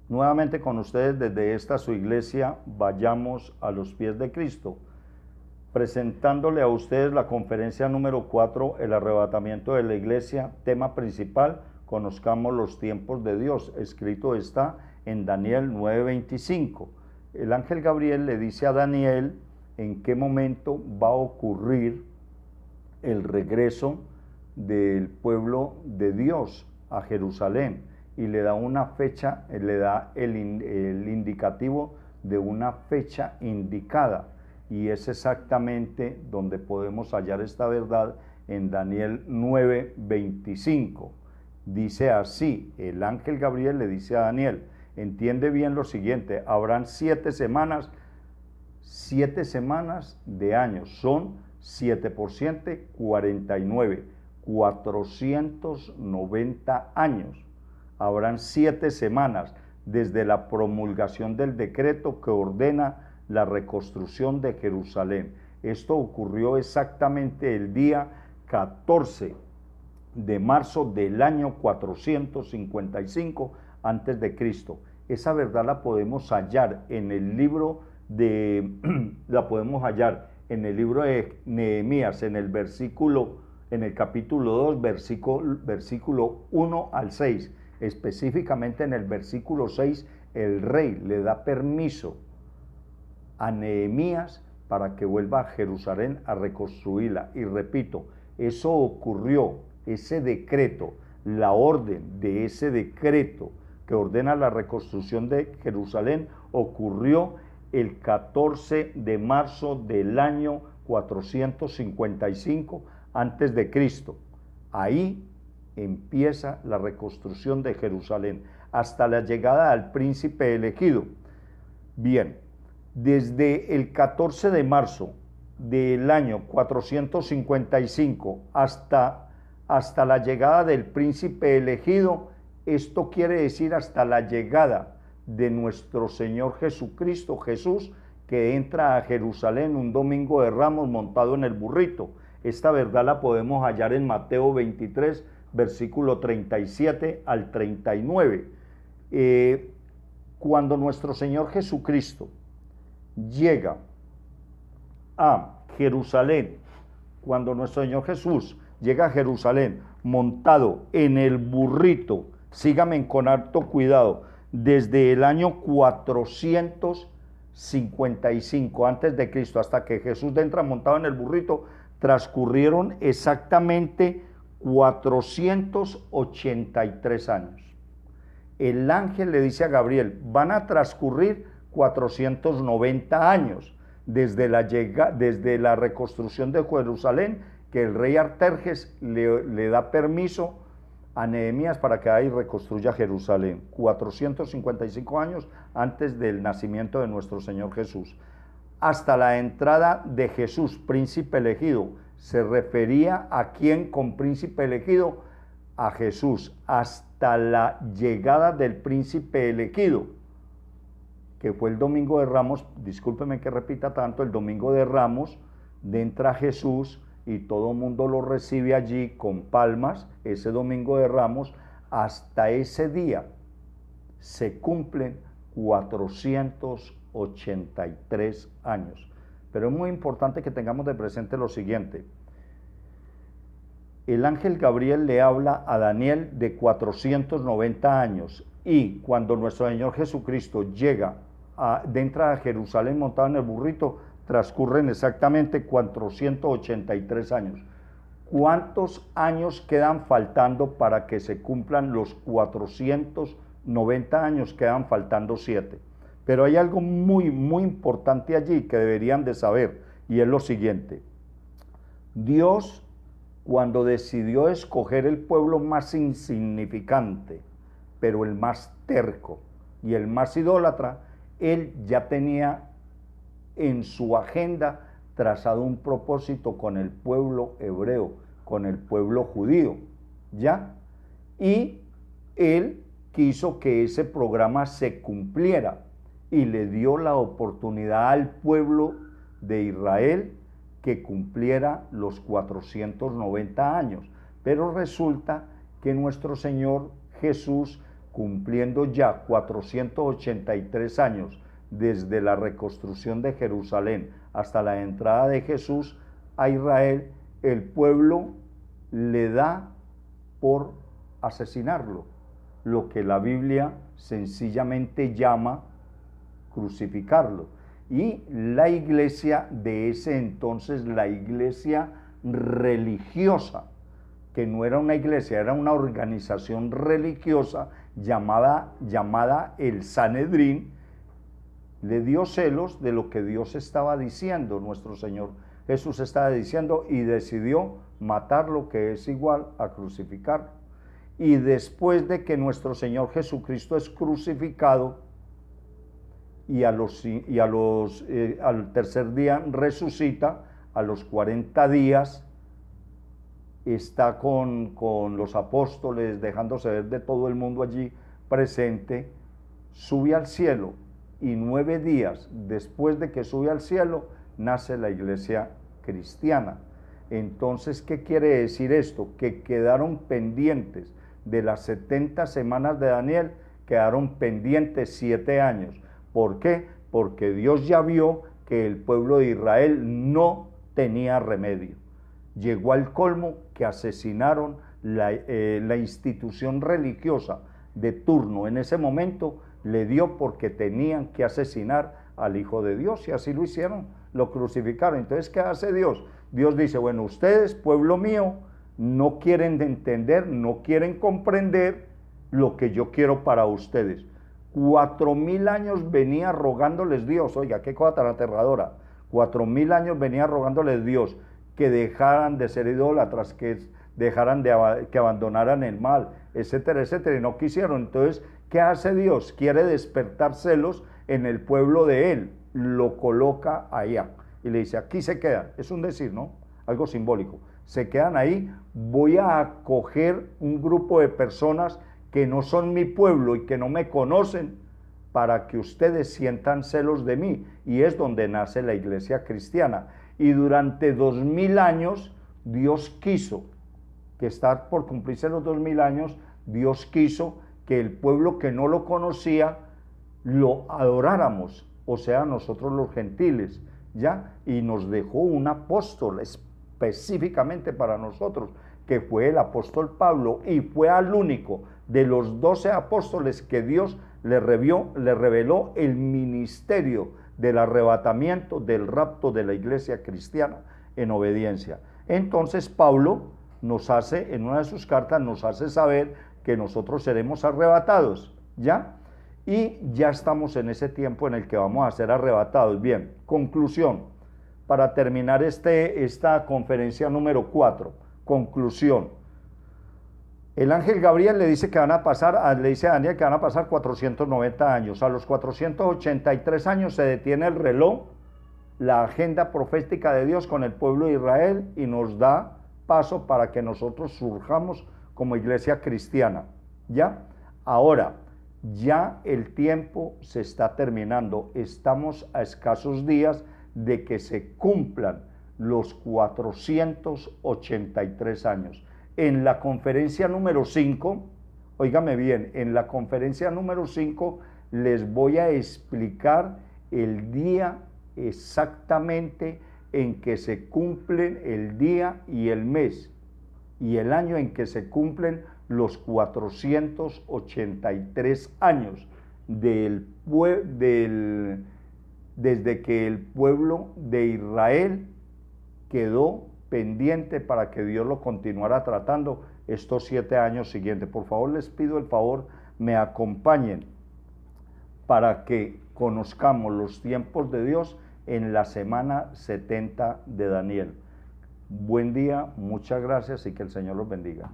Nuevamente con ustedes desde esta su iglesia, Vayamos a los pies de Cristo, presentándole a ustedes la conferencia número 4, el arrebatamiento de la iglesia, tema principal, conozcamos los tiempos de Dios. Escrito está en Daniel 9:25. El ángel Gabriel le dice a Daniel en qué momento va a ocurrir el regreso del pueblo de Dios a Jerusalén, y le da una fecha, le da el indicativo de una fecha indicada, y es exactamente donde podemos hallar esta verdad en Daniel 9:25. Dice así, el ángel Gabriel le dice a Daniel, entiende bien lo siguiente, habrán 7 semanas de años, son 7 por 7, 49, 490 años. Habrán 7 semanas desde la promulgación del decreto que ordena la reconstrucción de Jerusalén. Esto ocurrió exactamente el día 14 de marzo del año 455 antes de Cristo. Esa verdad la podemos hallar en el libro de Nehemías, en el capítulo 2, versículo 1 al 6. Específicamente en el versículo 6, el rey le da permiso a Nehemías para que vuelva a Jerusalén a reconstruirla. Y repito, eso ocurrió, ese decreto, la orden de ese decreto que ordena la reconstrucción de Jerusalén, ocurrió el 14 de marzo del año 455 antes de Cristo. Ahí empieza la reconstrucción de Jerusalén hasta la llegada al príncipe elegido. Bien, desde el 14 de marzo del año 455 hasta la llegada del príncipe elegido, esto quiere decir hasta la llegada de nuestro Señor Jesucristo, Jesús, que entra a Jerusalén un domingo de Ramos montado en el burrito. Esta verdad la podemos hallar en Mateo 23, versículo 37 al 39. Cuando nuestro Señor Jesucristo llega a Jerusalén, cuando nuestro Señor Jesús llega a Jerusalén montado en el burrito, síganme con harto cuidado, desde el año 455 antes de Cristo hasta que Jesús entra montado en el burrito, transcurrieron exactamente 483 años. El ángel le dice a Gabriel, van a transcurrir 490 años desde la reconstrucción de Jerusalén, que el rey Artajerjes le da permiso a Nehemías para que ahí reconstruya Jerusalén. 455 años antes del nacimiento de nuestro Señor Jesús. Hasta la entrada de Jesús, príncipe elegido. ¿Se refería a quién con príncipe elegido? A Jesús. Hasta la llegada del príncipe elegido, que fue el domingo de Ramos. Discúlpeme que repita tanto, el domingo de Ramos, entra Jesús y todo el mundo lo recibe allí con palmas, ese domingo de Ramos. Hasta ese día se cumplen 483 años. Pero es muy importante que tengamos de presente lo siguiente. El ángel Gabriel le habla a Daniel de 490 años, y cuando nuestro Señor Jesucristo entra a Jerusalén montado en el burrito, transcurren exactamente 483 años. ¿Cuántos años quedan faltando para que se cumplan los 490 años? Quedan faltando 7. Pero hay algo muy, muy importante allí que deberían de saber, y es lo siguiente. Dios, cuando decidió escoger el pueblo más insignificante, pero el más terco y el más idólatra, Él ya tenía en su agenda trazado un propósito con el pueblo hebreo, con el pueblo judío, ¿ya? Y Él quiso que ese programa se cumpliera y le dio la oportunidad al pueblo de Israel que cumpliera los 490 años. Pero resulta que nuestro Señor Jesús cumpliendo ya 483 años desde la reconstrucción de Jerusalén hasta la entrada de Jesús a Israel, el pueblo le da por asesinarlo, lo que la Biblia sencillamente llama crucificarlo. Y la iglesia de ese entonces, la iglesia religiosa, que no era una iglesia, era una organización religiosa llamada el Sanedrín, le dio celos de lo que Dios estaba diciendo, nuestro Señor Jesús estaba diciendo, y decidió matar, lo que es igual a crucificar. Y después de que nuestro Señor Jesucristo es crucificado y al tercer día resucita, a los 40 días está con los apóstoles, dejándose ver de todo el mundo allí presente, sube al cielo, y 9 días después de que sube al cielo, nace la iglesia cristiana. Entonces, ¿qué quiere decir esto? Que quedaron pendientes de las 70 semanas de Daniel, quedaron pendientes 7 años. ¿Por qué? Porque Dios ya vio que el pueblo de Israel no tenía remedio. Llegó al colmo que asesinaron la institución religiosa de turno. En ese momento le dio porque tenían que asesinar al Hijo de Dios, y así lo hicieron, lo crucificaron. Entonces, ¿qué hace Dios? Dios dice, bueno, ustedes, pueblo mío, no quieren entender, no quieren comprender lo que yo quiero para ustedes. 4000 años venía rogándoles Dios, oiga, qué cosa tan aterradora, 4000 años venía rogándoles Dios que dejaran de ser idólatras, que abandonaran el mal, etcétera, etcétera, y no quisieron. Entonces, ¿qué hace Dios? Quiere despertar celos en el pueblo de él, lo coloca allá y le dice, aquí se quedan, es un decir, ¿no? Algo simbólico, se quedan ahí, voy a acoger un grupo de personas que no son mi pueblo y que no me conocen, para que ustedes sientan celos de mí, y es donde nace la iglesia cristiana. Y durante 2000 años, Dios quiso, que está por cumplirse los 2000 años, Dios quiso que el pueblo que no lo conocía lo adoráramos, o sea, nosotros los gentiles, ¿ya? Y nos dejó un apóstol específicamente para nosotros, que fue el apóstol Pablo, y fue al único de los 12 apóstoles que Dios le reveló el ministerio del arrebatamiento, del rapto de la iglesia cristiana en obediencia. Entonces Pablo nos hace, en una de sus cartas, nos hace saber que nosotros seremos arrebatados, ¿ya? Y ya estamos en ese tiempo en el que vamos a ser arrebatados. Bien, conclusión, para terminar esta conferencia número 4, conclusión. El ángel Gabriel le dice le dice a Daniel que van a pasar 490 años. A los 483 años se detiene el reloj, la agenda profética de Dios con el pueblo de Israel, y nos da paso para que nosotros surjamos como iglesia cristiana, ¿ya? Ahora, ya el tiempo se está terminando, estamos a escasos días de que se cumplan los 483 años. En la conferencia número 5, óigame bien, en la conferencia número 5 les voy a explicar el día exactamente en que se cumplen el día y el mes y el año en que se cumplen los 483 años desde que el pueblo de Israel quedó pendiente para que Dios lo continuara tratando estos 7 años siguientes. Por favor, les pido el favor, me acompañen para que conozcamos los tiempos de Dios en la semana 70 de Daniel. Buen día, muchas gracias y que el Señor los bendiga.